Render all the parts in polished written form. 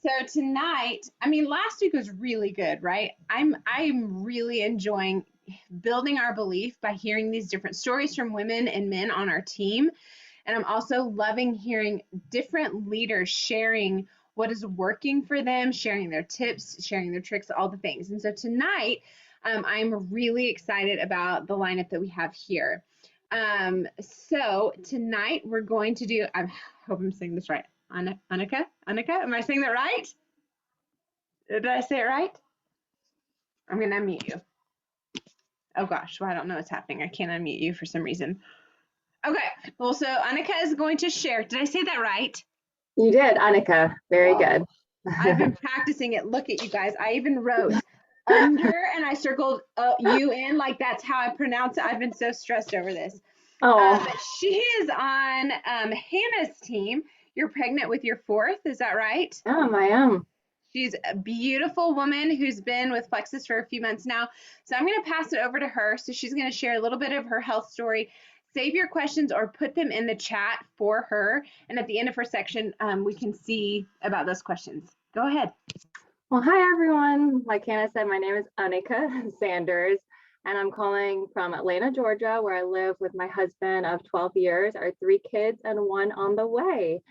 So tonight, I mean, last week was really good, right? I'm really enjoying building our belief by hearing these different stories from women and men on our team. And I'm also loving hearing different leaders sharing what is working for them, sharing their tips, sharing their tricks, all the things. And so tonight, I'm really excited about the lineup that we have here. So tonight we're going to do, I hope I'm saying this right. Annika? Am I saying that right? Did I say it right? I'm going to unmute you. Oh gosh, well, I don't know what's happening. I can't unmute you for some reason. Okay, well, so Annika is going to share. Did I say that right? You did, Annika. Very good. I've been practicing it. Look at you guys. I even wrote under and I circled you in, like that's how I pronounce it. I've been so stressed over this. She is on Hannah's team. You're pregnant with your fourth, is that right? I am. She's a beautiful woman who's been with Plexus for a few months now. So I'm going to pass it over to her. So she's going to share a little bit of her health story. Save your questions or put them in the chat for her. And at the end of her section, we can see about those questions. Go ahead. Well, hi, everyone. Like Hannah said, my name is Annika Sanders, and I'm calling from Atlanta, Georgia, where I live with my husband of 12 years, our 3 kids, and 1 on the way.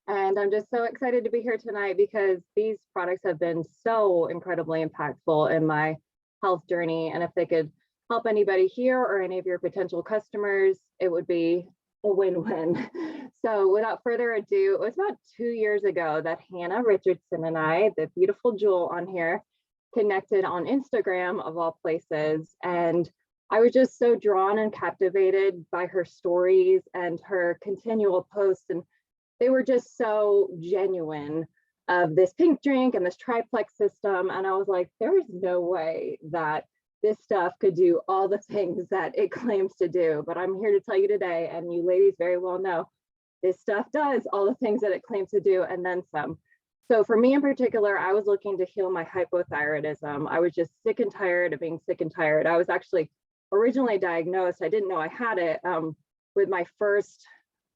And I'm just so excited to be here tonight because these products have been so incredibly impactful in my health journey. And if they could help anybody here or any of your potential customers, it would be a win-win. So without further ado, it was about 2 years ago that Hannah Richardson and I, the beautiful Jewel on here, connected on Instagram of all places. And I was just so drawn and captivated by her stories and her continual posts. And they were just so genuine of this pink drink and this triplex system. And I was like, there is no way that this stuff could do all the things that it claims to do. But I'm here to tell you today, and you ladies very well know, this stuff does all the things that it claims to do and then some. So for me in particular, I was looking to heal my hypothyroidism. I was just sick and tired of being sick and tired. I was actually originally diagnosed, I didn't know I had it, with my first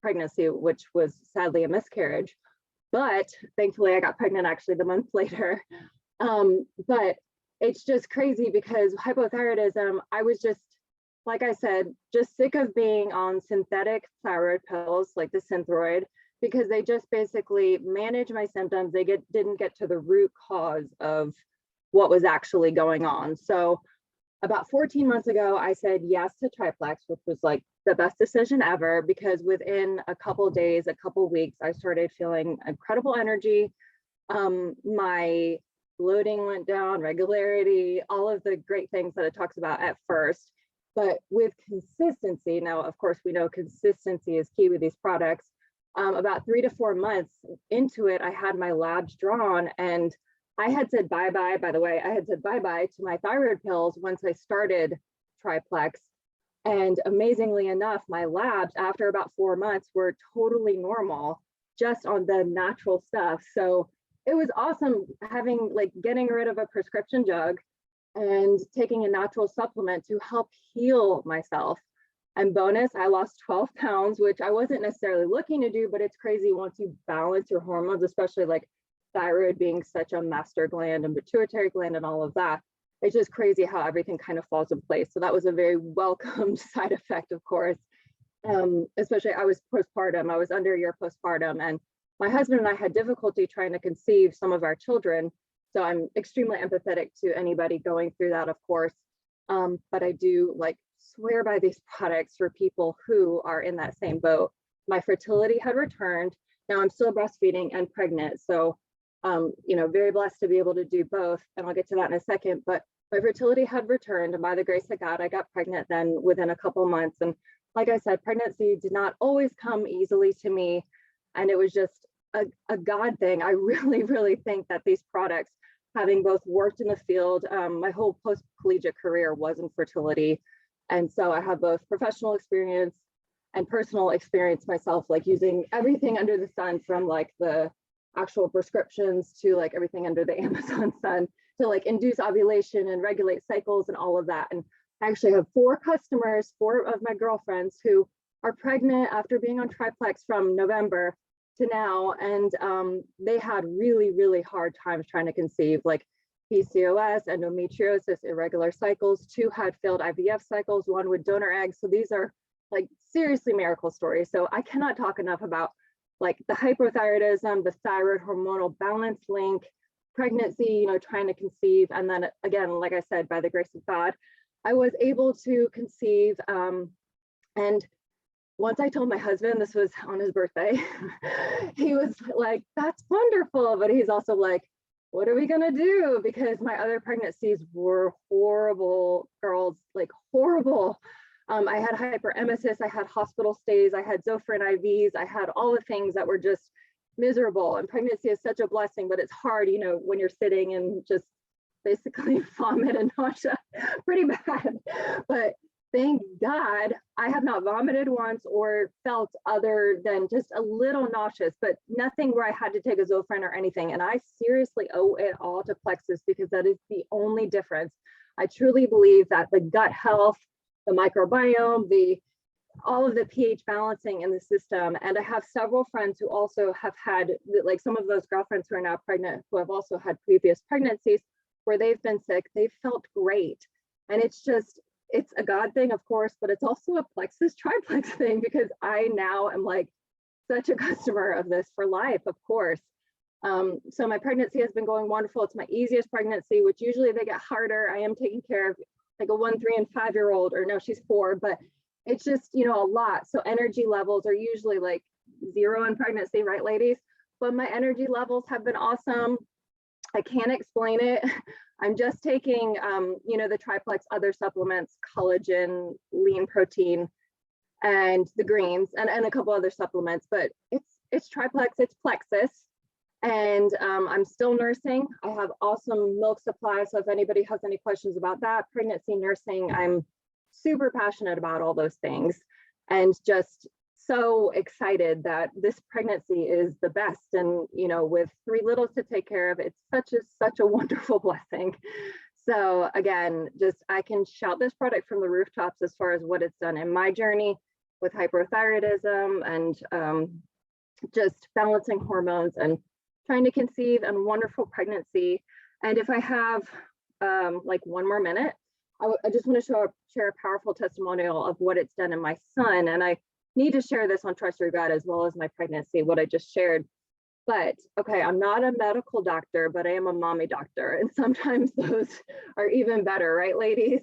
pregnancy, which was sadly a miscarriage. But thankfully I got pregnant actually the month later. But it's just crazy because hypothyroidism, I was just, like I said, just sick of being on synthetic thyroid pills like the Synthroid, because they just basically manage my symptoms. They didn't get to the root cause of what was actually going on. So about 14 months ago, I said yes to triplex, which was like the best decision ever, because within a couple days, a couple weeks, I started feeling incredible energy. My bloating went down, regularity, all of the great things that it talks about at first. But with consistency, now, of course, we know consistency is key with these products. About 3 to 4 months into it, I had my labs drawn, and I had said bye-bye, by the way, I had said bye-bye to my thyroid pills once I started triplex. And amazingly enough, my labs after about 4 months were totally normal, just on the natural stuff. So it was awesome having, like, getting rid of a prescription drug and taking a natural supplement to help heal myself. And bonus, I lost 12 pounds, which I wasn't necessarily looking to do, but it's crazy once you balance your hormones, especially like thyroid being such a master gland and pituitary gland and all of that. It's just crazy how everything kind of falls in place. So that was a very welcome side effect, of course. Especially I was postpartum, I was under a year postpartum, and my husband and I had difficulty trying to conceive some of our children. So I'm extremely empathetic to anybody going through that, of course. But I do like swear by these products for people who are in that same boat. My fertility had returned. Now I'm still breastfeeding and pregnant. So, very blessed to be able to do both. And I'll get to that in a second, but my fertility had returned, and by the grace of God, I got pregnant then within a couple months. And like I said, pregnancy did not always come easily to me. And it was just a God thing. I really, really think that these products, having both worked in the field, my whole post-collegiate career was in fertility. And so I have both professional experience and personal experience myself, like using everything under the sun, from like the actual prescriptions to like everything under the Amazon sun, to like induce ovulation and regulate cycles and all of that. And I actually have 4 customers, 4 of my girlfriends, who are pregnant after being on triplex from November. to now. And they had really, really hard times trying to conceive, like PCOS, endometriosis, irregular cycles. 2 had failed IVF cycles, 1 with donor eggs. So these are like seriously miracle stories. So I cannot talk enough about like the hypothyroidism, the thyroid hormonal balance link, pregnancy, trying to conceive. And then again, like I said, by the grace of God, I was able to conceive. And once I told my husband, this was on his birthday, he was like, that's wonderful. But he's also like, what are we going to do? Because my other pregnancies were horrible, girls, like horrible. I had hyperemesis, I had hospital stays, I had Zofran IVs, I had all the things that were just miserable. And pregnancy is such a blessing, but it's hard, when you're sitting and just basically vomit and nausea pretty bad. But thank God I have not vomited once or felt other than just a little nauseous, but nothing where I had to take a Zofran or anything. And I seriously owe it all to Plexus, because that is the only difference. I truly believe that the gut health, the microbiome, all of the pH balancing in the system. And I have several friends who also have had, like some of those girlfriends who are now pregnant, who have also had previous pregnancies where they've been sick, they've felt great. And it's a God thing, of course, but it's also a Plexus triplex thing, because I now am like such a customer of this for life, of course. So my pregnancy has been going wonderful. It's my easiest pregnancy, which usually they get harder. I am taking care of like a 1, 3, and 5-year-old, or no, she's 4, but it's just, a lot. So energy levels are usually like 0 in pregnancy, right, ladies? But my energy levels have been awesome. I can't explain it. I'm just taking, the triplex other supplements, collagen, lean protein, and the greens, and a couple other supplements, but it's triplex, it's Plexus. And I'm still nursing. I have awesome milk supply. So if anybody has any questions about that, pregnancy, nursing, I'm super passionate about all those things, and just so excited that this pregnancy is the best. And, with 3 littles to take care of, it's such a wonderful blessing. So again, I can shout this product from the rooftops as far as what it's done in my journey with hyperthyroidism and just balancing hormones and trying to conceive and wonderful pregnancy. And if I have like 1 more minute, I just want to share a powerful testimonial of what it's done in my son. And I need to share this on Trust Your Gut as well as my pregnancy, what I just shared. But okay, I'm not a medical doctor, but I am a mommy doctor. And sometimes those are even better, right, ladies?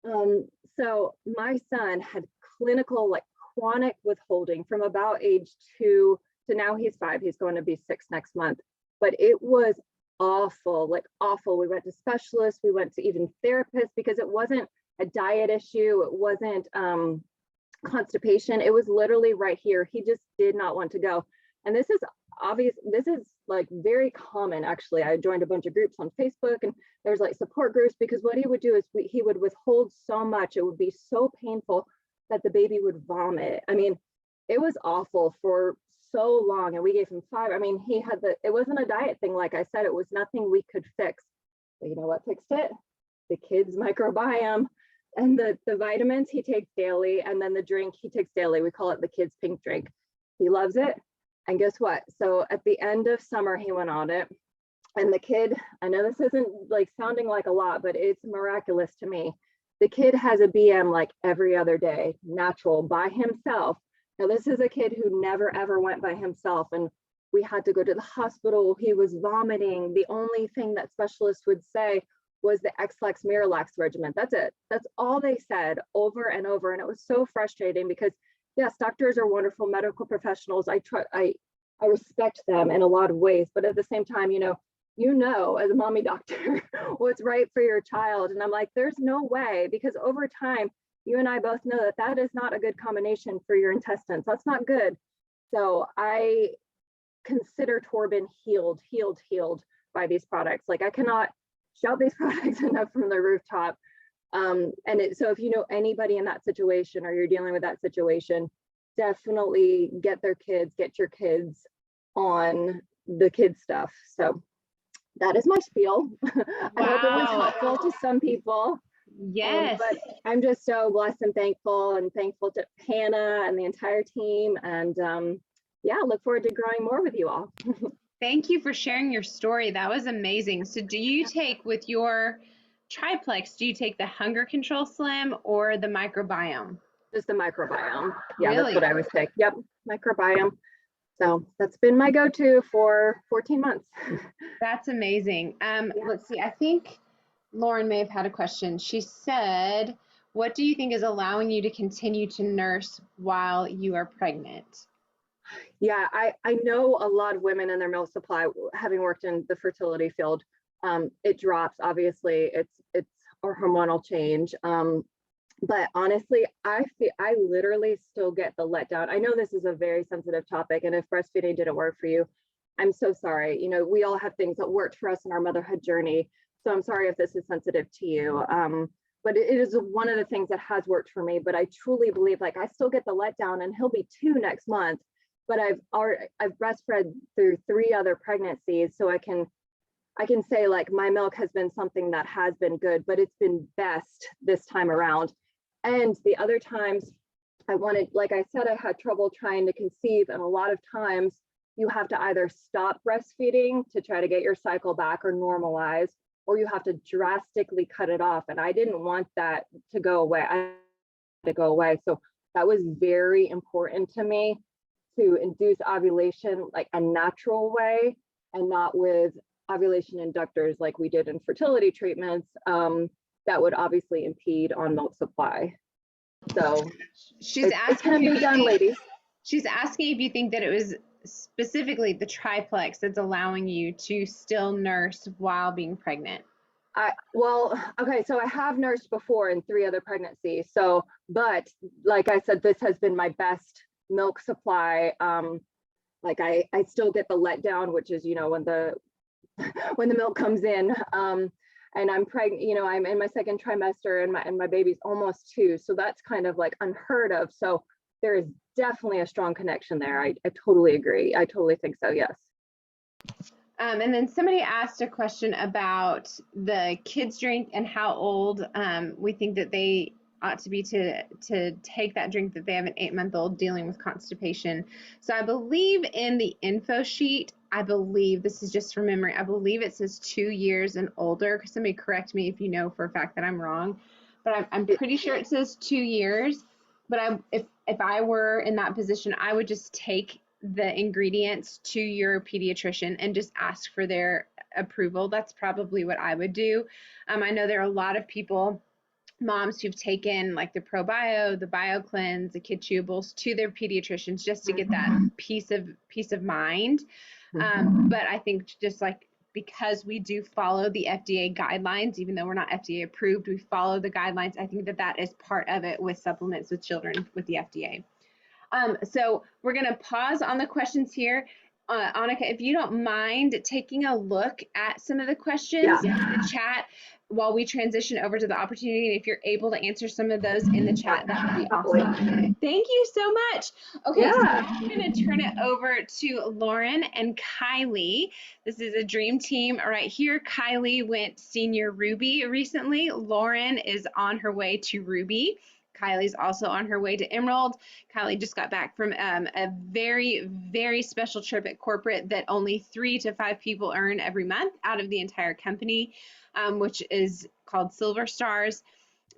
So my son had clinical, like chronic withholding from about age 2 to now he's 5. He's going to be 6 next month. But it was awful, like awful. We went to specialists, we went to even therapists, because it wasn't a diet issue. It wasn't constipation. It was literally right here. He just did not want to go. And this is obvious. This is like very common. Actually, I joined a bunch of groups on Facebook, and there's like support groups, because what he would do is he would withhold so much. It would be so painful that the baby would vomit. I mean, it was awful for so long. And we gave him 5. I mean, it wasn't a diet thing. Like I said, it was nothing we could fix. But you know what fixed it? The kid's microbiome and the vitamins he takes daily. And then the drink he takes daily. We call it the kid's pink drink. He loves it. And guess what? So at the end of summer, he went on it. And the kid, I know this isn't like sounding like a lot, but it's miraculous to me. The kid has a BM like every other day, natural, by himself. Now, this is a kid who never, ever went by himself. And we had to go to the hospital. He was vomiting. The only thing that specialists would say was the X-Lax Miralax regimen. That's it. That's all they said over and over. And it was so frustrating, because yes, doctors are wonderful medical professionals. I respect them in a lot of ways, but at the same time, as a mommy doctor, what's right for your child. And I'm like, there's no way, because over time, you and I both know that is not a good combination for your intestines. That's not good. So I consider Torben healed by these products. Like, I cannot shout these products enough from the rooftop. So if you know anybody in that situation, or you're dealing with that situation, definitely get your kids on the kids stuff. So that is my spiel. Wow. I hope it was helpful to some people. Yes. But I'm just so blessed and thankful to Hannah and the entire team. And yeah, look forward to growing more with you all. Thank you for sharing your story. That was amazing. So do you take with your triplex, do you take the hunger control slim or the microbiome? Just the microbiome. Yeah, that's Really? what I would say. Yep, microbiome. So that's been my go-to for 14 months. That's amazing. Let's see. I think Lauren may have had a question. She said, what do you think is allowing you to continue to nurse while you are pregnant? Yeah, I know a lot of women in their milk supply, having worked in the fertility field, it drops. Obviously, it's a hormonal change. But honestly, I literally still get the letdown. I know this is a very sensitive topic, and if breastfeeding didn't work for you, I'm so sorry. You know, we all have things that worked for us in our motherhood journey. So I'm sorry if this is sensitive to you. But it is one of the things that has worked for me. But I truly believe, like, I still get the letdown, and he'll be 2 next month. But I've breastfed through 3 other pregnancies, so I can say, like, my milk has been something that has been good, but it's been best this time around. And the other times I wanted, like I said, I had trouble trying to conceive. And a lot of times you have to either stop breastfeeding to try to get your cycle back or normalize, or you have to drastically cut it off. And I didn't want that to go away. So that was very important to me, to induce ovulation like a natural way and not with ovulation inductors like we did in fertility treatments. That would obviously impede on milk supply. So She's it can be done, ladies. She's asking if you think that it was specifically the triplex that's allowing you to still nurse while being pregnant. Okay, so I have nursed before in 3 other pregnancies. So, but like I said, this has been my best milk supply. Like I still get the letdown, which is, you know, when the milk comes in. And I'm pregnant, you know, I'm in my 2nd trimester, and my baby's almost 2. So that's kind of like unheard of. So there is definitely a strong connection there. I totally agree. I totally think so. Yes. And then somebody asked a question about the kids drink and how old we think that they ought to be to take that drink, that they have an 8-month-old dealing with constipation. So I believe in the info sheet, I believe, this is just from memory, I believe it says 2 years and older. Somebody correct me if you know for a fact that I'm wrong, but I'm pretty sure it says 2 years. But if I were in that position, I would just take the ingredients to your pediatrician and just ask for their approval. That's probably what I would do. I know there are a lot of people, moms, who've taken like the ProBio, the BioCleanse, the Kid Chewables to their pediatricians just to get that peace of mind. But I think just like, because we do follow the FDA guidelines, even though we're not FDA approved, we follow the guidelines. I think that is part of it with supplements with children with the FDA. So we're going to pause on the questions here. Annika, if you don't mind taking a look at some of the questions in the chat while we transition over to the opportunity, and if you're able to answer some of those in the chat, that would be awesome. Thank you so much. Okay, so I'm going to turn it over to Lauren and Kylee. This is a dream team right here. Kylee went senior Ruby recently. Lauren is on her way to Ruby. Kylie's also on her way to Emerald. Kylee just got back from a very, very special trip at corporate that only 3 to 5 people earn every month out of the entire company, which is called Silver Stars.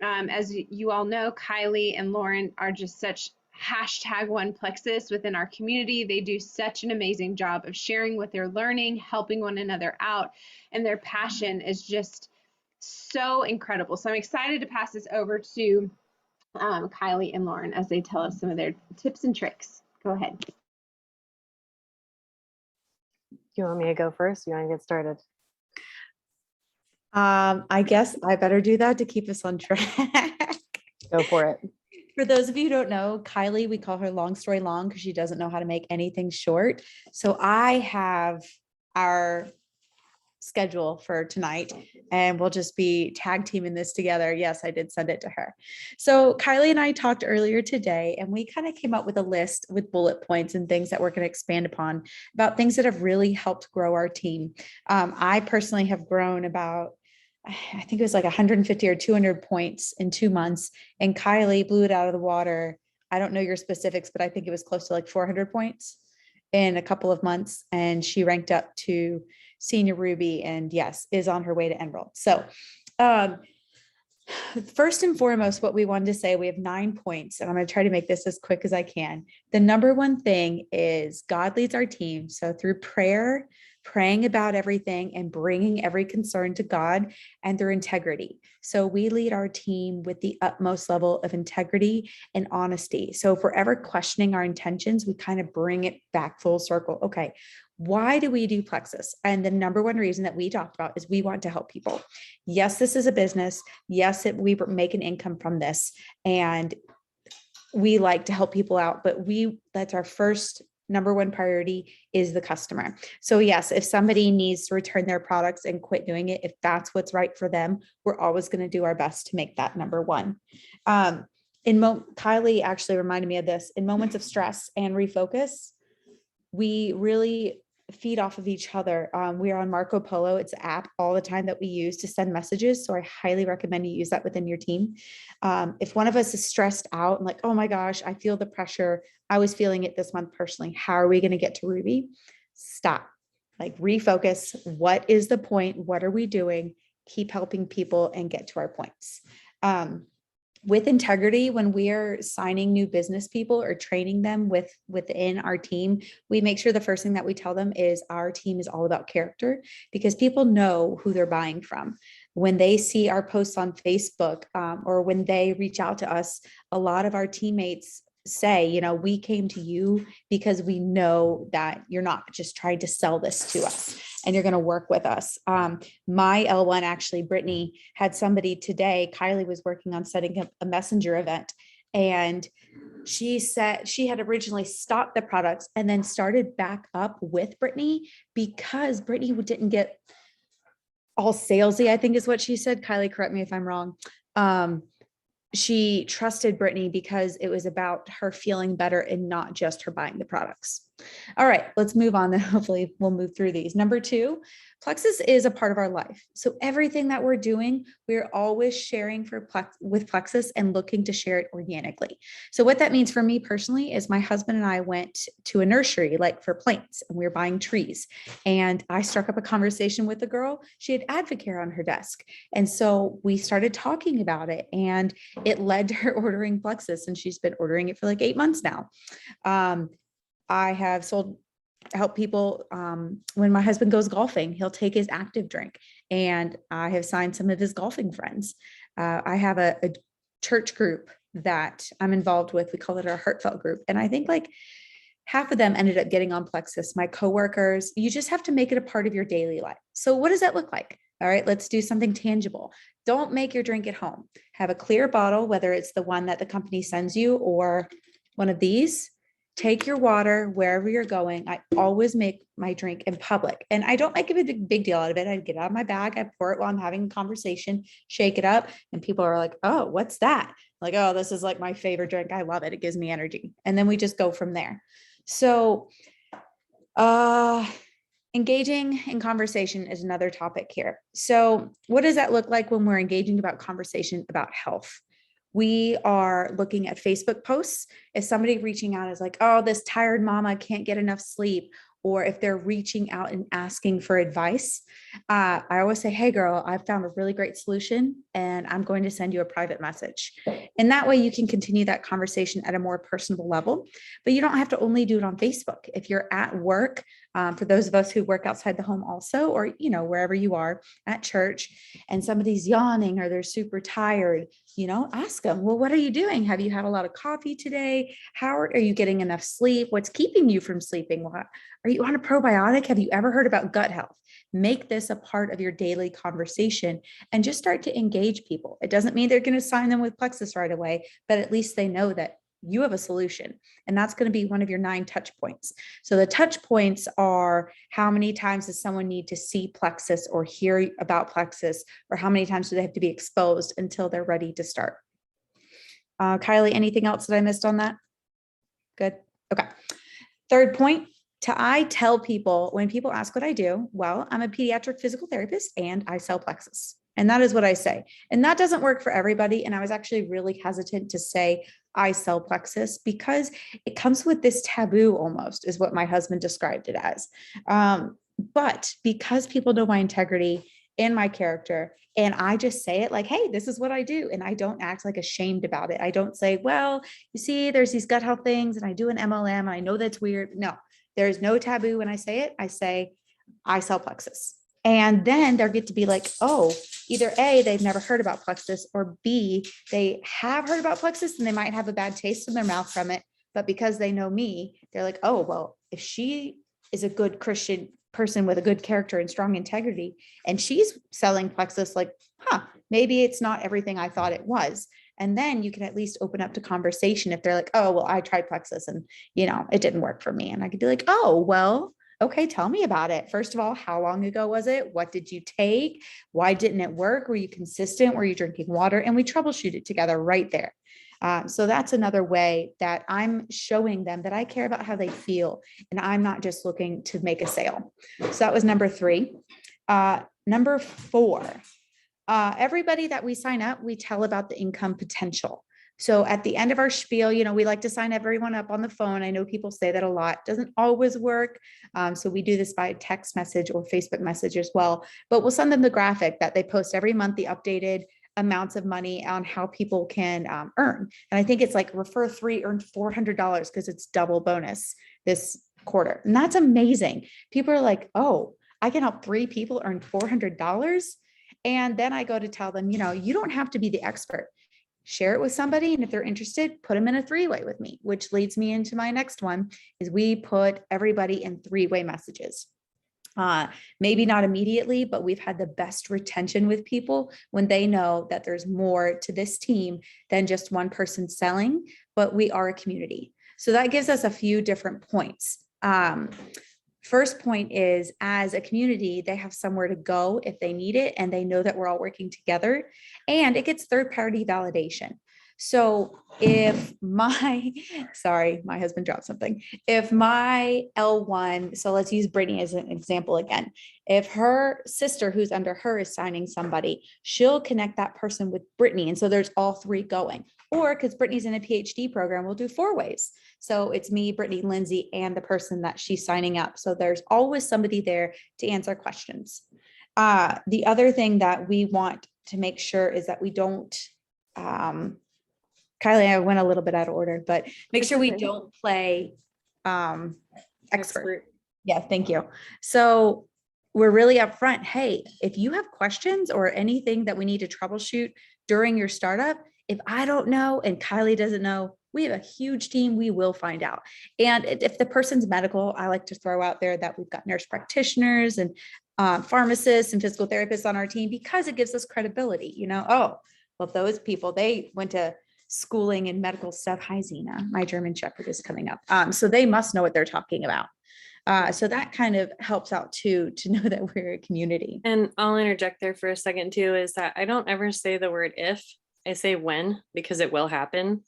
As you all know, Kylee and Lauren are just such #1plexus within our community. They do such an amazing job of sharing what they're learning, helping one another out, and their passion is just so incredible. So I'm excited to pass this over to Kylee and Lauren as they tell us some of their tips and tricks. Go ahead. Do you want me to go first? You want to get started? I guess I better do that to keep us on track. Go for it. For those of you who don't know, Kylee, we call her long story long because she doesn't know how to make anything short. So I have our schedule for tonight and we'll just be tag teaming this together. Yes, I did send it to her. So Kylee and I talked earlier today and we kind of came up with a list with bullet points and things that we're going to expand upon about things that have really helped grow our team. I personally have grown about, I think it was like 150 or 200 points in 2 months, and Kylee blew it out of the water. I don't know your specifics, but I think it was close to like 400 points. in a couple of months, and she ranked up to senior Ruby, and yes, is on her way to Emerald. So first and foremost, what we wanted to say, we have 9 points, and I'm going to try to make this as quick as I can. The number one thing is God leads our team. So through prayer, praying about everything and bringing every concern to God, and through integrity. So we lead our team with the utmost level of integrity and honesty. So if we're ever questioning our intentions, we kind of bring it back full circle. Okay, why do we do Plexus? And the number one reason that we talked about is we want to help people. Yes, this is a business. Yes, we make an income from this, and we like to help people out, but that's our first number one priority is the customer. So yes, if somebody needs to return their products and quit doing it, if that's what's right for them, we're always going to do our best to make that number one. Kylee actually reminded me of this. In moments of stress and refocus, we really feed off of each other. We are on Marco Polo. It's an app all the time that we use to send messages. So I highly recommend you use that within your team. If one of us is stressed out and like, oh my gosh, I feel the pressure. I was feeling it this month personally. How are we going to get to Ruby? Stop, like refocus. What is the point? What are we doing? Keep helping people and get to our points. With integrity, when we are signing new business people or training them within our team, we make sure the first thing that we tell them is our team is all about character, because people know who they're buying from. When they see our posts on Facebook, or when they reach out to us, a lot of our teammates say, we came to you because we know that you're not just trying to sell this to us and you're going to work with us. My L1, actually, Brittany, had somebody today, Kylee was working on setting up a messenger event, and she said she had originally stopped the products and then started back up with Brittany because Brittany didn't get all salesy, I think is what she said. Kylee, correct me if I'm wrong. She trusted Brittany because it was about her feeling better and not just her buying the products. All right, let's move on. Then hopefully we'll move through these. Number 2, Plexus is a part of our life. So everything that we're doing, we're always sharing with Plexus and looking to share it organically. So what that means for me personally is my husband and I went to a nursery, like for plants, and we were buying trees. And I struck up a conversation with a girl. She had Advocare on her desk. And so we started talking about it, and it led to her ordering Plexus, and she's been ordering it for like 8 months now. I have help people. When my husband goes golfing, he'll take his active drink, and I have signed some of his golfing friends. I have a church group that I'm involved with. We call it our heartfelt group. And I think like half of them ended up getting on Plexus. My coworkers, you just have to make it a part of your daily life. So what does that look like? All right, let's do something tangible. Don't make your drink at home. Have a clear bottle, whether it's the one that the company sends you or one of these. Take your water wherever you're going. I always make my drink in public, and I don't make a big deal out of it. I get out of my bag, I pour it while I'm having a conversation, shake it up, and people are like, oh, what's that? Like, oh, this is like my favorite drink. I love it. It gives me energy. And then we just go from there. So, engaging in conversation is another topic here. So what does that look like when we're engaging about conversation about health? We are looking at Facebook posts. If somebody reaching out is like, oh, this tired mama can't get enough sleep, or if they're reaching out and asking for advice, I always say, hey girl, I've found a really great solution and I'm going to send you a private message. And that way you can continue that conversation at a more personable level, but you don't have to only do it on Facebook. If you're at work, for those of us who work outside the home also, or, wherever you are at church and somebody's yawning or they're super tired, ask them, well, what are you doing? Have you had a lot of coffee today? How are you getting enough sleep? What's keeping you from sleeping? Are you on a probiotic? Have you ever heard about gut health? Make this a part of your daily conversation and just start to engage people. It doesn't mean they're going to sign them with Plexus right away, but at least they know that you have a solution. And that's going to be one of your 9 touch points. So the touch points are, how many times does someone need to see Plexus or hear about Plexus, or how many times do they have to be exposed until they're ready to start? Kylee, anything else that I missed on that? Good. Okay. Third point. I tell people, when people ask what I do, well, I'm a pediatric physical therapist and I sell Plexus. And that is what I say. And that doesn't work for everybody. And I was actually really hesitant to say I sell plexus, because it comes with this taboo almost, is what my husband described it as. But because people know my integrity and my character, and I just say it like, hey, this is what I do. And I don't act like ashamed about it. I don't say, well, you see, there's these gut health things and I do an MLM. And I know that's weird. No, there's no taboo when I say it. I say, I sell plexus. And then they'll get to be like, oh, either A, they've never heard about plexus, or B, they have heard about plexus and they might have a bad taste in their mouth from it. But because they know me, they're like, oh, well, if she is a good Christian person with a good character and strong integrity, and she's selling plexus, like, maybe it's not everything I thought it was. And then you can at least open up to conversation if they're like, oh, well, I tried plexus and, it didn't work for me. And I could be like, oh, well, okay, tell me about it. First of all, how long ago was it? What did you take? Why didn't it work? Were you consistent? Were you drinking water? And we troubleshoot it together right there. So that's another way that I'm showing them that I care about how they feel, and I'm not just looking to make a sale. So that was number 3. Number 4, everybody that we sign up, we tell about the income potential. So at the end of our spiel, we like to sign everyone up on the phone. I know people say that a lot. Doesn't always work. So we do this by text message or Facebook message as well. But we'll send them the graphic that they post every month, the updated amounts of money on how people can earn. And I think it's like refer 3, earn $400, because it's double bonus this quarter. And that's amazing. People are like, oh, I can help 3 people earn $400. And then I go to tell them, you don't have to be the expert. Share it with somebody. And if they're interested, put them in a 3-way with me, which leads me into my next one, is we put everybody in 3-way messages. Maybe not immediately, but we've had the best retention with people when they know that there's more to this team than just one person selling, but we are a community. So that gives us a few different points. First point is, as a community, they have somewhere to go if they need it, and they know that we're all working together, and it gets third-party validation. So if sorry, my husband dropped something. If my L1, so let's use Brittany as an example again. If her sister who's under her is signing somebody, she'll connect that person with Brittany. And so there's all 3 going. Or because Brittany's in a PhD program, we'll do 4 ways. So it's me, Brittany, Lindsay, and the person that she's signing up. So there's always somebody there to answer questions. The other thing that we want to make sure is that we don't, Kylie, I went a little bit out of order, but make sure we don't play expert. Yeah, thank you. So we're really upfront. Hey, if you have questions or anything that we need to troubleshoot during your startup, if I don't know and Kylie doesn't know, we have a huge team. We will find out. And if the person's medical, I like to throw out there that we've got nurse practitioners and pharmacists and physical therapists on our team, because it gives us credibility. Oh, well, those people, they went to schooling and medical stuff. Hi, Zena, my German Shepherd is coming up. So they must know what they're talking about. So that kind of helps out too, to know that we're a community. And I'll interject there for a second too, is that I don't ever say the word if, I say when, because it will happen.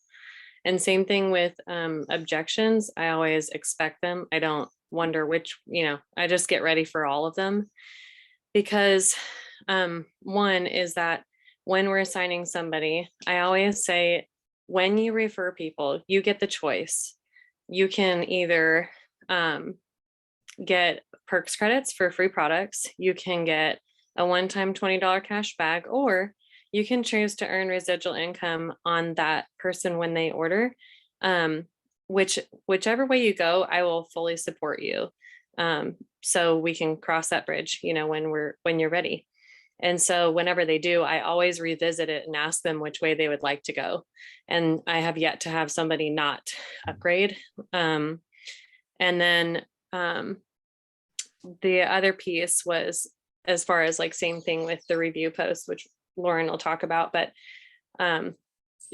And same thing with objections. I always expect them. I don't wonder which, I just get ready for all of them, because one is that when we're assigning somebody, I always say, when you refer people, you get the choice. You can either get perks credits for free products. You can get a one-time $20 cash back, or you can choose to earn residual income on that person when they order. Whichever way you go, I will fully support you. So we can cross that bridge, when you're ready. And so whenever they do, I always revisit it and ask them which way they would like to go. And I have yet to have somebody not upgrade. And then the other piece was, as far as like same thing with the review post, which Lauren will talk about, but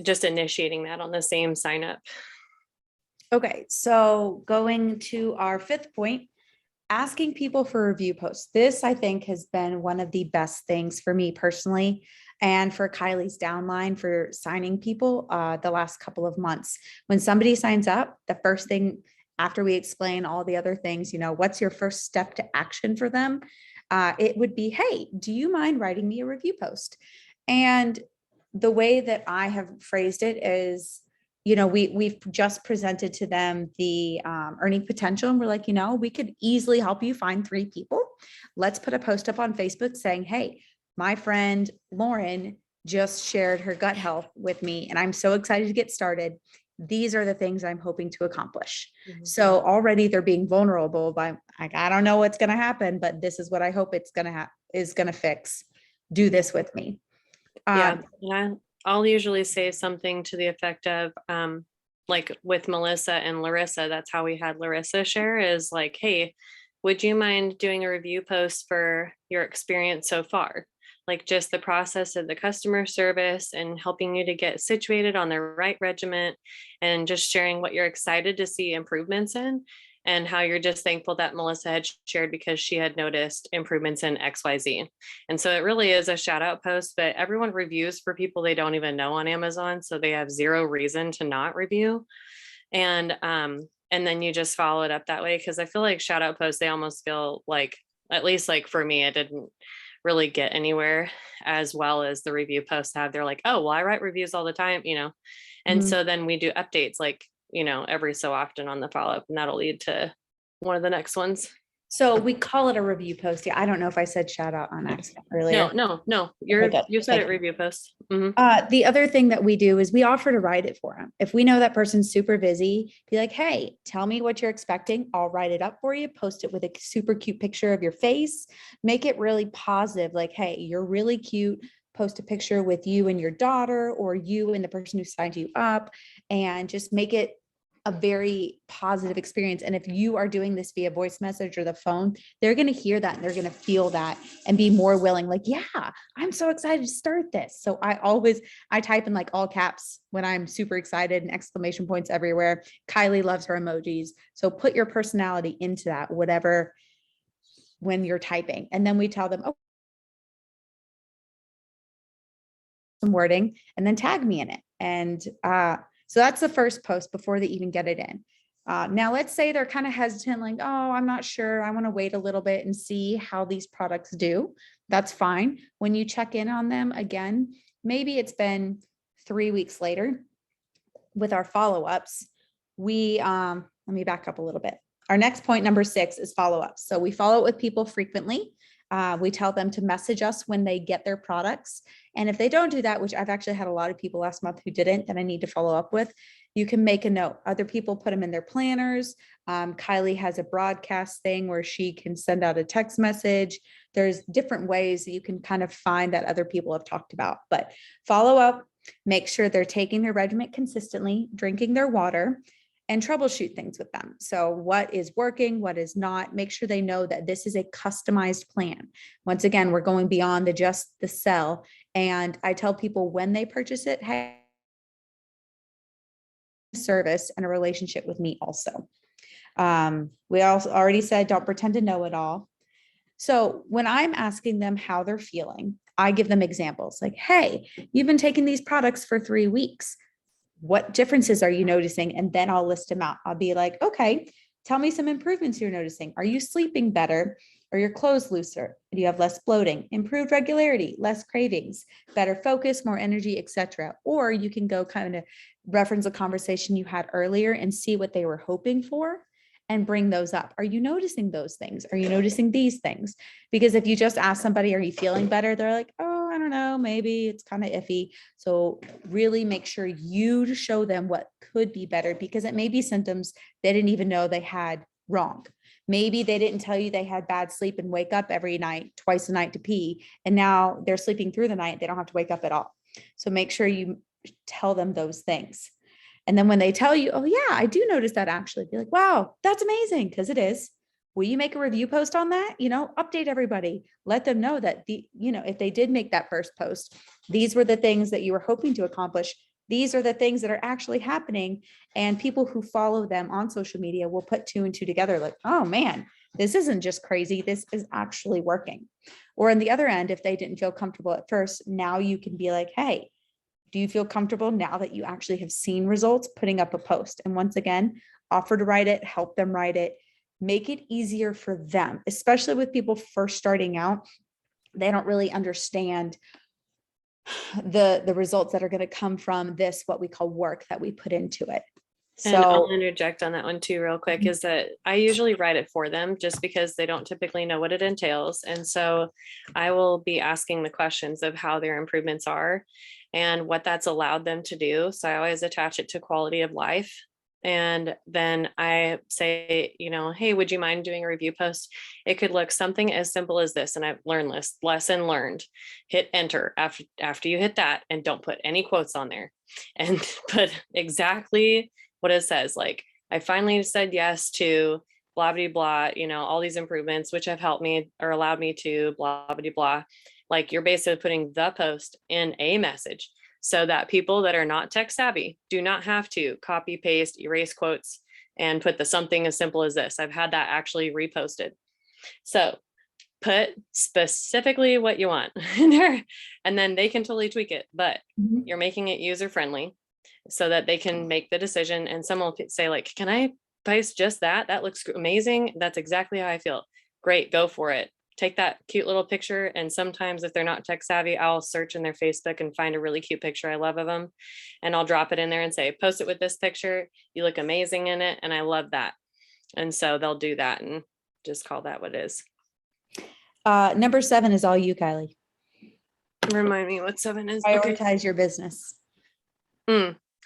just initiating that on the same sign up. Okay, so going to our 5th point, asking people for review posts. This, I think, has been one of the best things for me personally, and for Kylie's downline for signing people the last couple of months. When somebody signs up, the first thing after we explain all the other things, what's your first step to action for them? It would be, hey, do you mind writing me a review post? And the way that I have phrased it is, we've just presented to them the earning potential, and we're like, we could easily help you find 3 people. Let's put a post up on Facebook saying, hey, my friend Lauren just shared her gut health with me, and I'm so excited to get started. These are the things I'm hoping to accomplish. So already they're being vulnerable by like, I don't know what's going to happen, but this is what I hope it's going to fix. Do this with me. Yeah. I'll usually say something to the effect of, like with Melissa and Larissa, that's how we had Larissa share, is like, hey, would you mind doing a review post for your experience so far? Like just the process of the customer service and helping you to get situated on the right regimen, and just sharing what you're excited to see improvements in, and how you're just thankful that Melissa had shared because she had noticed improvements in XYZ. And so it really is a shout out post, but everyone reviews for people they don't even know on Amazon. So they have zero reason to not review. And then you just follow it up that way. Cause I feel like shout out posts, they almost feel like, at least like for me, it didn't really get anywhere as well as the review posts have. They're like, oh, well, I write reviews all the time, And so then we do updates like, every so often on the follow-up, and that'll lead to one of the next ones. So we call it a review post. Yeah, I don't know if I said shout out on accident earlier. No. Okay, You said it, review post. The other thing that we do is we offer to write it for them. If we know that person's super busy, be like, hey, tell me what you're expecting. I'll write it up for you, post it with a super cute picture of your face, make it really positive. Like, hey, you're really cute. Post a picture with you and your daughter, or you and the person who signed you up, and just make it a very positive experience. And if you are doing this via voice message or the phone, they're going to hear that and they're going to feel that and be more willing. Like, yeah, I'm so excited to start this. So I type in like all caps when I'm super excited and exclamation points everywhere. Kylee loves her emojis. So put your personality into that, whatever, when you're typing. And then we tell them, oh, some wording, and then tag me in it. And, so that's the first post before they even get it in. Now let's say they're kind of hesitant, like, oh, I'm not sure. I want to wait a little bit and see how these products do. That's fine. When you check in on them again, maybe it's been 3 weeks later with our follow-ups. Let me back up a little bit. Our next point, number 6, is follow-ups. So we follow up with people frequently. We tell them to message us when they get their products. And if they don't do that, which I've actually had a lot of people last month who didn't, that I need to follow up with, you can make a note. Other people put them in their planners. Kylee has a broadcast thing where she can send out a text message. There's different ways that you can kind of find that other people have talked about, but follow up, make sure they're taking their regimen consistently, drinking their water, and troubleshoot things with them. So what is working, what is not, make sure they know that this is a customized plan. Once again, we're going beyond just the sell. And I tell people when they purchase it, hey, service and a relationship with me also. We also already said, don't pretend to know it all. So when I'm asking them how they're feeling, I give them examples like, hey, you've been taking these products for 3 weeks. What differences are you noticing? And then I'll list them out. I'll be like, okay, tell me some improvements you're noticing. Are you sleeping better? Are your clothes looser? Do you have less bloating, improved regularity, less cravings, better focus, more energy, etc.? Or you can go kind of reference a conversation you had earlier and see what they were hoping for and bring those up. Are you noticing those things? Are you noticing these things? Because if you just ask somebody, are you feeling better? They're like, oh, I don't know, maybe it's kind of iffy. So really make sure you show them what could be better, because it may be symptoms they didn't even know they had wrong. Maybe they didn't tell you they had bad sleep and wake up every night, twice a night to pee. And now they're sleeping through the night. They don't have to wake up at all. So make sure you tell them those things. And then when they tell you, oh yeah, I do notice that, actually be like, wow, that's amazing. Because it is. Will you make a review post on that? Update everybody, let them know that if they did make that first post, these were the things that you were hoping to accomplish. These are the things that are actually happening. And people who follow them on social media will put 2 and 2 together, like, oh man, this isn't just crazy. This is actually working. Or on the other end, if they didn't feel comfortable at first, now you can be like, hey, do you feel comfortable now that you actually have seen results putting up a post? And once again, offer to write it, help them write it, make it easier for them, especially with people first starting out. They don't really understand the results that are going to come from this, what we call work that we put into it. And I'll So interject on that one too, real quick, is that I usually write it for them just because they don't typically know what it entails. And so I will be asking the questions of how their improvements are and what that's allowed them to do. So I always attach it to quality of life. And then I say, you know, hey, would you mind doing a review post? It could look something as simple as this. And I've learned this lesson learned, hit enter after you hit that, and don't put any quotes on there, and put exactly what it says. Like, I finally said yes to blah, blah, blah, you know, all these improvements, which have helped me or allowed me to blah, blah, blah. Like, you're basically putting the post in a message so that people that are not tech savvy do not have to copy, paste, erase quotes, and put the something as simple as this. I've had that actually reposted. So put specifically what you want in there, and then they can totally tweak it, but you're making it user friendly so that they can make the decision. And someone will say like, can I post just that? That looks amazing. That's exactly how I feel. Great, go for it. Take that cute little picture. And sometimes if they're not tech savvy, I'll search in their Facebook and find a really cute picture I love of them. And I'll drop it in there and say, post it with this picture. You look amazing in it. And I love that. And so they'll do that and just call that what it is. number 7 is all you, Kylie. Remind me what 7 is. Okay. Prioritize your business.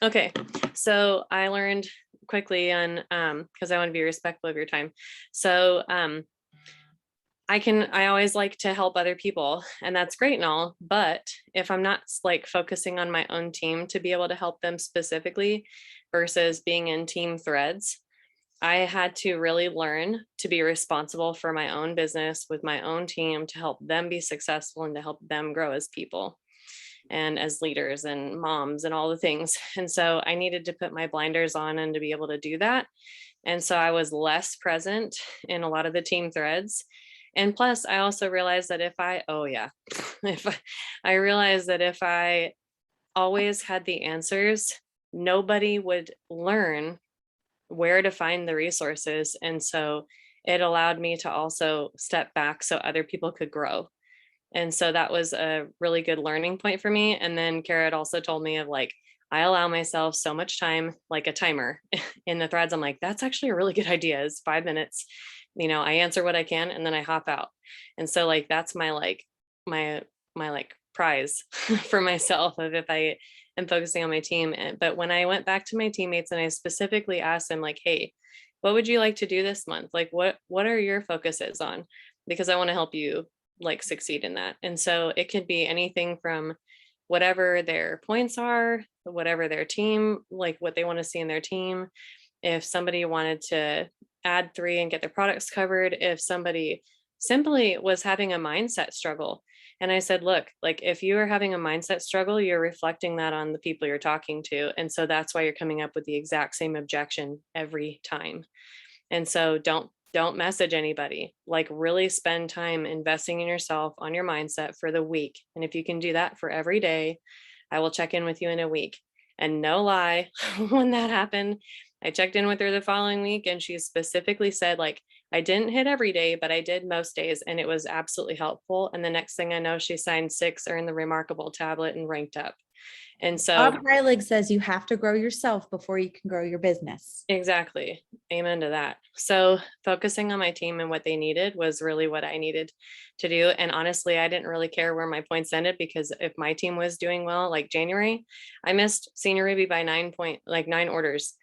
Okay, so I learned quickly on because I want to be respectful of your time. So I always like to help other people, and that's great and all, but if I'm not like focusing on my own team to be able to help them specifically versus being in team threads, I had to really learn to be responsible for my own business with my own team to help them be successful and to help them grow as people and as leaders and moms and all the things. And so I needed to put my blinders on and to be able to do that. And so I was less present in a lot of the team threads. And plus I also realized that if I realized that if I always had the answers, nobody would learn where to find the resources. And so it allowed me to also step back so other people could grow. And so that was a really good learning point for me. And then Kara had also told me of like, I allow myself so much time, like a timer in the threads. I'm like, that's actually a really good idea. It's 5 minutes. You know, I answer what I can and then I hop out. And so like, that's my prize for myself of if I am focusing on my team. But when I went back to my teammates and I specifically asked them like, hey, what would you like to do this month? Like, what are your focuses on? Because I want to help you like succeed in that. And so it could be anything from whatever their points are, whatever their team, like what they want to see in their team. If somebody wanted to add 3 and get their products covered, if somebody simply was having a mindset struggle. And I said, look, like if you are having a mindset struggle, you're reflecting that on the people you're talking to. And so that's why you're coming up with the exact same objection every time. And so don't message anybody, like really spend time investing in yourself on your mindset for the week. And if you can do that for every day, I will check in with you in a week. And no lie, when that happened, I checked in with her the following week and she specifically said like, I didn't hit every day, but I did most days. And it was absolutely helpful. And the next thing I know, she signed 6, earned the Remarkable tablet and ranked up. And so Bob Heilig says you have to grow yourself before you can grow your business. Exactly. Amen to that. So focusing on my team and what they needed was really what I needed to do. And honestly, I didn't really care where my points ended because if my team was doing well, like January, I missed Senior Ruby by 9 orders.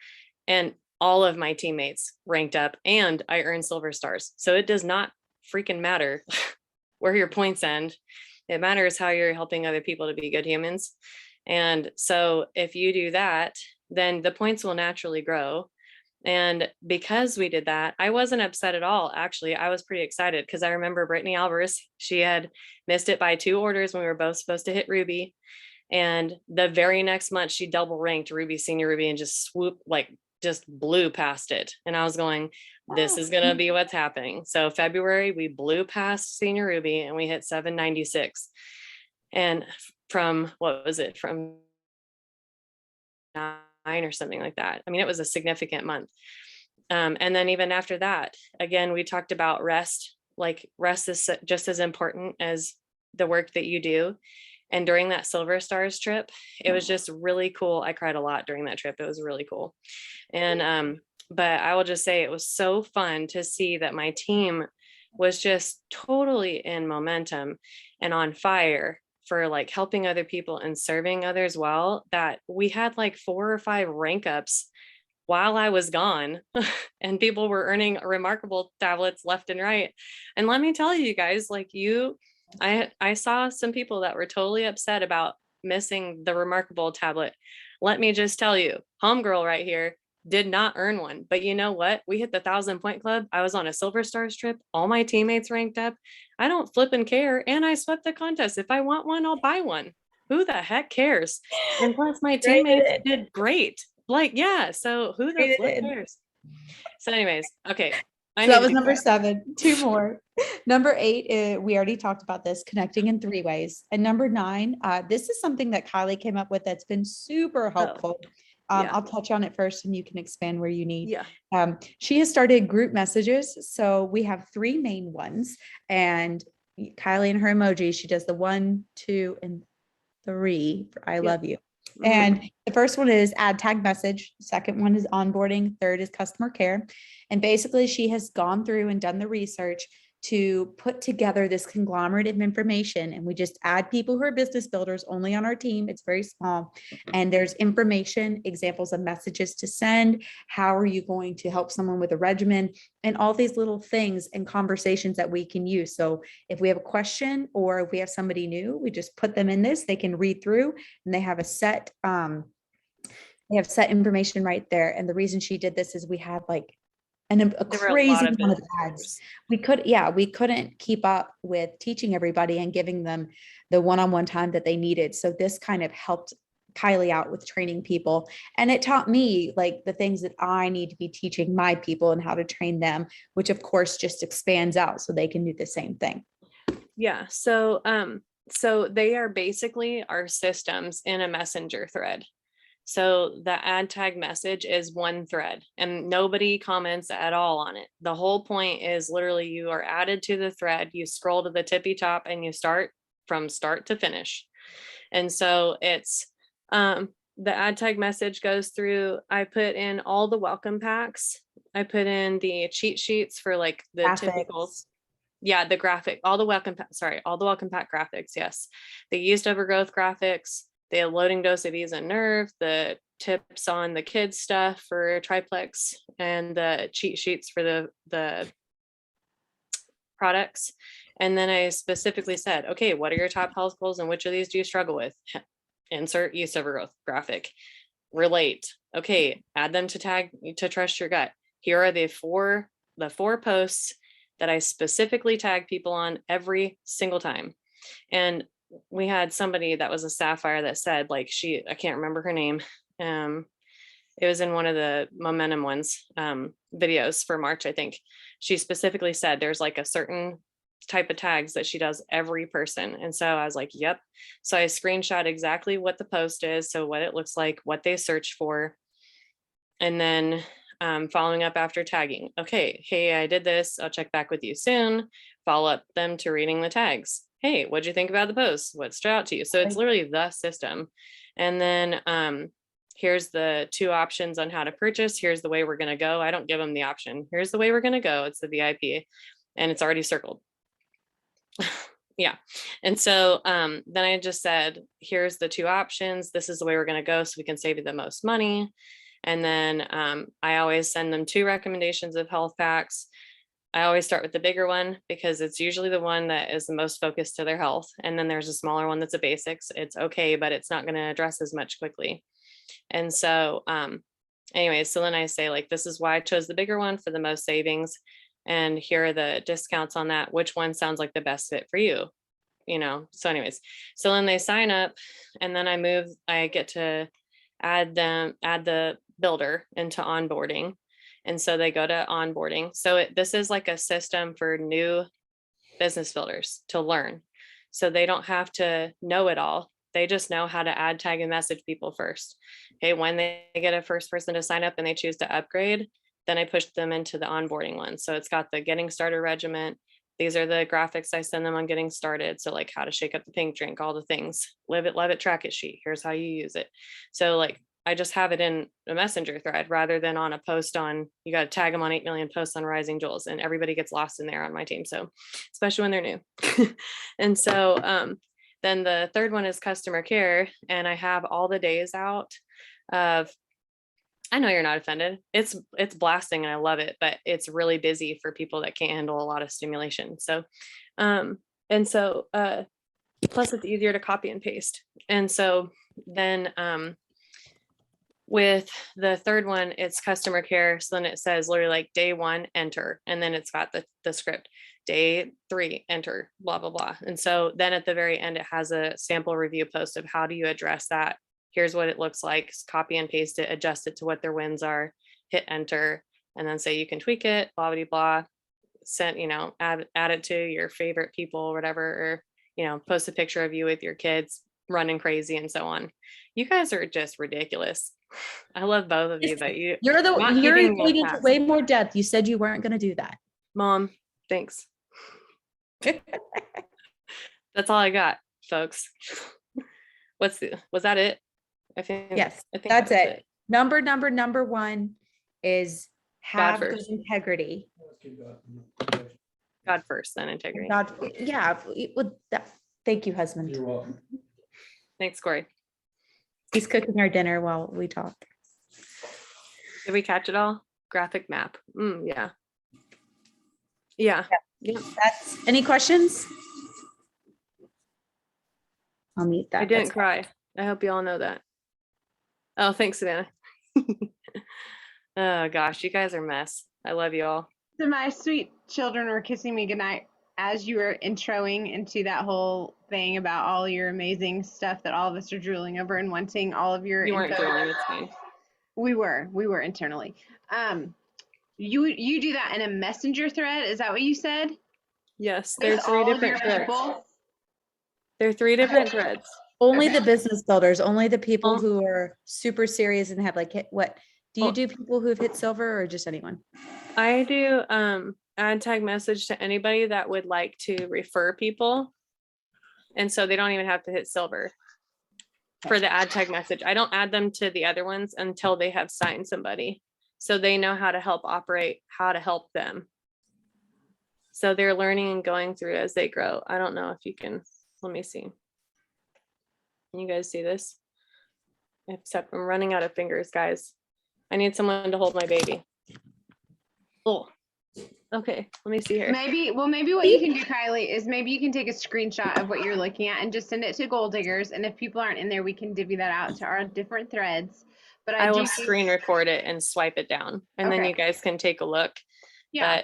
And all of my teammates ranked up and I earned silver stars. So it does not freaking matter where your points end. It matters how you're helping other people to be good humans. And so if you do that, then the points will naturally grow. And because we did that, I wasn't upset at all. Actually, I was pretty excited because I remember Brittany Alvarez, she had missed it by 2 orders when we were both supposed to hit Ruby. And the very next month she double ranked Ruby, Senior Ruby, and just blew past it. And I was going, this is going to be what's happening. So February, we blew past Senior Ruby and we hit 796. And from, what was it? From 9 or something like that. I mean, it was a significant month. And then even after that, again, we talked about rest, like rest is just as important as the work that you do. And during that Silver Stars trip, it was just really cool. I cried a lot during that trip. It was really cool. And but I will just say it was so fun to see that my team was just totally in momentum and on fire for like helping other people and serving others well, that we had like 4 or 5 rank ups while I was gone and people were earning remarkable tablets left and right. And let me tell you guys, like I saw some people that were totally upset about missing the remarkable tablet. Let me just tell you, homegirl right here did not earn one. But you know what? We hit the 1,000-point club. I was on a Silver Stars trip. All my teammates ranked up. I don't flip and care. And I swept the contest. If I want one, I'll buy one. Who the heck cares? And plus my teammates did great. Like, yeah. So who the flip cares? So anyways, okay. So that was number 7. 2 more. Number 8, we already talked about this, connecting in 3 ways. And number 9, this is something that Kylee came up with that's been super helpful. Yeah. I'll touch on it first and you can expand where you need. Yeah. She has started group messages. So we have 3 main ones, and Kylee and her emoji, she does the 1, 2, and 3 for I love you. And the first one is add tag message. Second one is onboarding. Third is customer care. And basically she has gone through and done the research to put together this conglomerate of information. And we just add people who are business builders only on our team. It's very small. And there's information, examples of messages to send. How are you going to help someone with a regimen, and all these little things and conversations that we can use. So if we have a question or if we have somebody new, we just put them in this, they can read through and they have a set, they have set information right there. And the reason she did this is we had like a crazy amount of ads. We couldn't keep up with teaching everybody and giving them the one-on-one time that they needed. So this kind of helped Kylee out with training people. And it taught me like the things that I need to be teaching my people and how to train them, which of course just expands out so they can do the same thing. Yeah. So, so they are basically our systems in a messenger thread. So the add tag message is one thread and nobody comments at all on it. The whole point is literally you are added to the thread, you scroll to the tippy top and you start from start to finish. And so it's, the add tag message goes through, I put in all the welcome packs. I put in the cheat sheets for like the typical, the graphic, all the welcome pack graphics. Yes. The used overgrowth graphics, the loading dose of ease and nerve, the tips on the kids stuff for triplex, and the cheat sheets for the products. And then I specifically said, okay, what are your top health goals and which of these do you struggle with? Insert use overgrowth graphic. Relate. Okay, add them to tag to trust your gut. Here are the four posts that I specifically tag people on every single time. And we had somebody that was a sapphire that said like I can't remember her name. It was in one of the momentum ones, videos for March, I think. She specifically said there's like a certain type of tags that she does every person. And so I was like, yep. So I screenshot exactly what the post is. So what it looks like, what they search for. And then following up after tagging. Okay, hey, I did this. I'll check back with you soon. Follow up them to reading the tags. Hey, what'd you think about the post? What stood out to you? So it's literally the system. And then here's the 2 options on how to purchase. Here's the way we're going to go. I don't give them the option. Here's the way we're going to go. It's the VIP and it's already circled. Yeah. And so then I just said, here's the 2 options. This is the way we're going to go so we can save you the most money. And then I always send them 2 recommendations of health packs. I always start with the bigger one because it's usually the one that is the most focused to their health. And then there's a smaller one that's a basics. It's okay, but it's not going to address as much quickly. And so anyway, so then I say like, this is why I chose the bigger one for the most savings. And here are the discounts on that. Which one sounds like the best fit for you? You know, so anyways, so then they sign up and then I get to add the builder into onboarding. And so they go to onboarding. So this is like a system for new business builders to learn. So they don't have to know it all. They just know how to add, tag, and message people first. Okay, when they get a first person to sign up and they choose to upgrade, then I push them into the onboarding one. So it's got the getting started regimen, These are the graphics I send them on getting started. So like how to shake up the pink drink, all the things, live it, love it, track it sheet. Here's how you use it. So like, I just have it in a messenger thread rather than on a post on, you got to tag them on 8 million posts on Rising Jewels, and everybody gets lost in there on my team. So especially when they're new. And so then the third one is customer care. And I have all the days out of, I know you're not offended. It's blasting and I love it, but it's really busy for people that can't handle a lot of stimulation. So, plus it's easier to copy and paste. And so then, with the third one, it's customer care. So then it says literally like day 1, enter. And then it's got the script, day 3, enter, blah, blah, blah. And so then at the very end, it has a sample review post of how do you address that? Here's what it looks like, copy and paste it, adjust it to what their wins are, hit enter, and then say you can tweak it, blah, blah, blah, send, add it to your favorite people, whatever, or, post a picture of you with your kids running crazy and so on. You guys are just ridiculous. I love both of you, but you're going into way more depth. You said you weren't going to do that. Mom, thanks. That's all I got, folks. Was that it? Yes, that's it. Number 1 is have good integrity. God first, then integrity. Thank you, husband. You're welcome. Thanks, Corey. He's cooking our dinner while we talk. Did we catch it all? Graphic map. Yeah. Yeah. That's any questions? I'll mute that. I didn't cry. I hope you all know that. Oh, thanks, Savannah. Oh gosh, you guys are a mess. I love you all. So my sweet children were kissing me goodnight as you were introing into that whole thing about all your amazing stuff that all of us are drooling over and wanting all of your You weren't info. drooling, it's fine. We were internally. You do that in a messenger thread, is that what you said? Yes, With there's 3 all of different your threads. people? There are 3 different threads. Only the business builders, only the people who are super serious and have like hit what? Do you do people who've hit silver or just anyone? I do add tag message to anybody that would like to refer people. And so they don't even have to hit silver for the add tag message. I don't add them to the other ones until they have signed somebody. So they know how to help operate, how to help them. So they're learning and going through as they grow. I don't know if you can, let me see. Can you guys see this? Except I'm running out of fingers, guys. I need someone to hold my baby. Oh, okay. Let me see here. Maybe what you can do, Kylie, is maybe you can take a screenshot of what you're looking at and just send it to Gold Diggers. And if people aren't in there, we can divvy that out to our different threads. But I will screen record it and swipe it down, and then you guys can take a look. Yeah.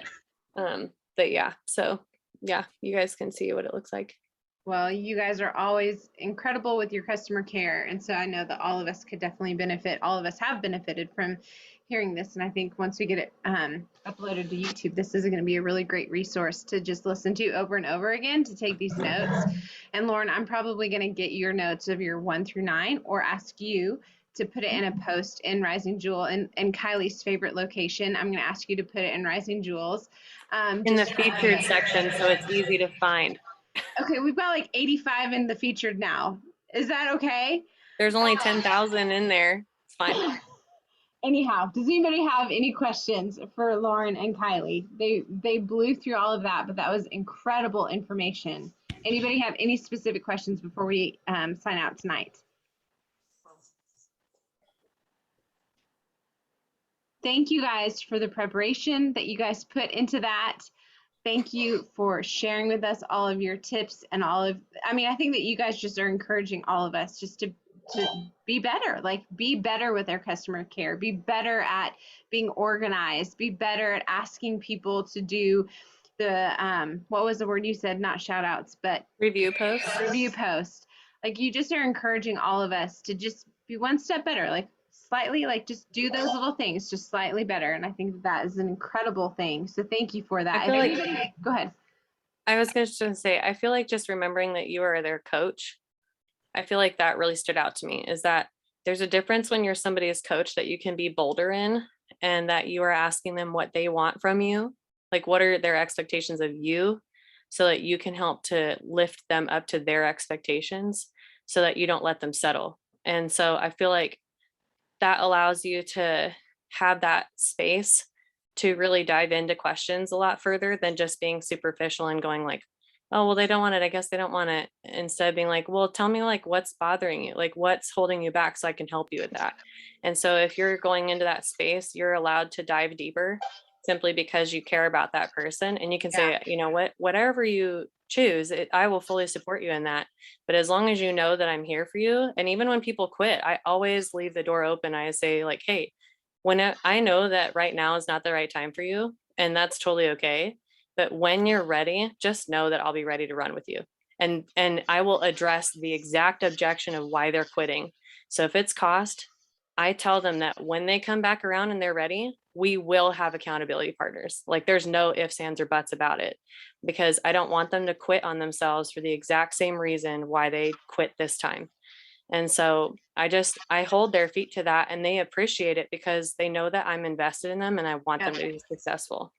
But yeah, so yeah, you guys can see what it looks like. Well, you guys are always incredible with your customer care. And so I know that all of us could definitely benefit. All of us have benefited from hearing this. And I think once we get it uploaded to YouTube, this is going to be a really great resource to just listen to over and over again to take these notes. And Lauren, I'm probably going to get your notes of your 1 through 9 or ask you to put it in a post in Rising Jewel and Kylie's favorite location. I'm going to ask you to put it in Rising Jewels. In the featured section, so it's easy to find. Okay, we've got like 85 in the featured now. Is that okay? There's only 10,000 in there. It's fine. Anyhow, does anybody have any questions for Lauren and Kylie? They blew through all of that, but that was incredible information. Anybody have any specific questions before we sign out tonight? Thank you guys for the preparation that you guys put into that. Thank you for sharing with us all of your tips and I think that you guys just are encouraging all of us just to be better, like be better with our customer care, be better at being organized, be better at asking people to do the, what was the word you said? Not shout outs, but review post. Like you just are encouraging all of us to just be one step better, like slightly, like just do those little things just slightly better. And I think that is an incredible thing. So thank you for that. Go ahead. I was going to say, I feel like just remembering that you are their coach. I feel like that really stood out to me, is that there's a difference when you're somebody's coach that you can be bolder in, and that you are asking them what they want from you. Like, what are their expectations of you? so that you can help to lift them up to their expectations so that you don't let them settle. And so I feel like that allows you to have that space to really dive into questions a lot further than just being superficial and going like, oh, well, they don't want it. I guess they don't want it. Instead of being like, well, tell me like what's bothering you, like what's holding you back so I can help you with that. And so if you're going into that space, you're allowed to dive deeper simply because you care about that person. And you can say, you know what, whatever you choose, I will fully support you in that. But as long as you know that I'm here for you, and even when people quit, I always leave the door open. I say like, hey, when I know that right now is not the right time for you, and that's totally okay. But when you're ready, just know that I'll be ready to run with you. And I will address the exact objection of why they're quitting. So if it's cost, I tell them that when they come back around and they're ready, we will have accountability partners. Like there's no ifs, ands, or buts about it, because I don't want them to quit on themselves for the exact same reason why they quit this time. And so I hold their feet to that, and they appreciate it because they know that I'm invested in them and I want them to be successful.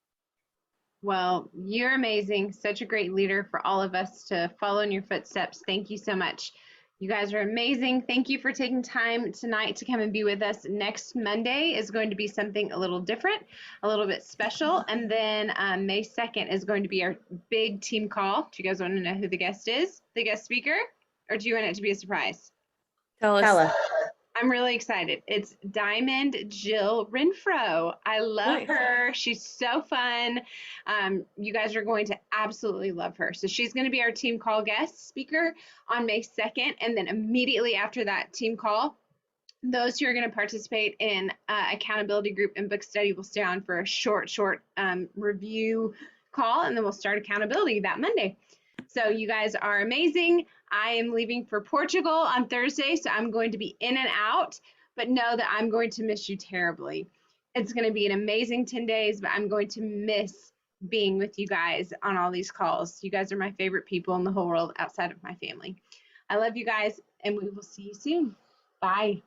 Well, you're amazing. Such a great leader for all of us to follow in your footsteps. Thank you so much. You guys are amazing. Thank you for taking time tonight to come and be with us. Next Monday is going to be something a little different, a little bit special. And then May 2nd is going to be our big team call. Do you guys want to know who the guest is, the guest speaker? Or do you want it to be a surprise? Tell us. Tell us. I'm really excited. It's Diamond Jill Renfro. I love Nice. her. She's so fun. You guys are going to absolutely love her. So she's going to be our team call guest speaker on May 2nd. And then immediately after that team call, those who are going to participate in accountability group and book study will stay on for a short review call, and then we'll start accountability that Monday. So you guys are amazing. I am leaving for Portugal on Thursday, so I'm going to be in and out, but know that I'm going to miss you terribly. It's going to be an amazing 10 days, but I'm going to miss being with you guys on all these calls. You guys are my favorite people in the whole world outside of my family. I love you guys, and we will see you soon. Bye.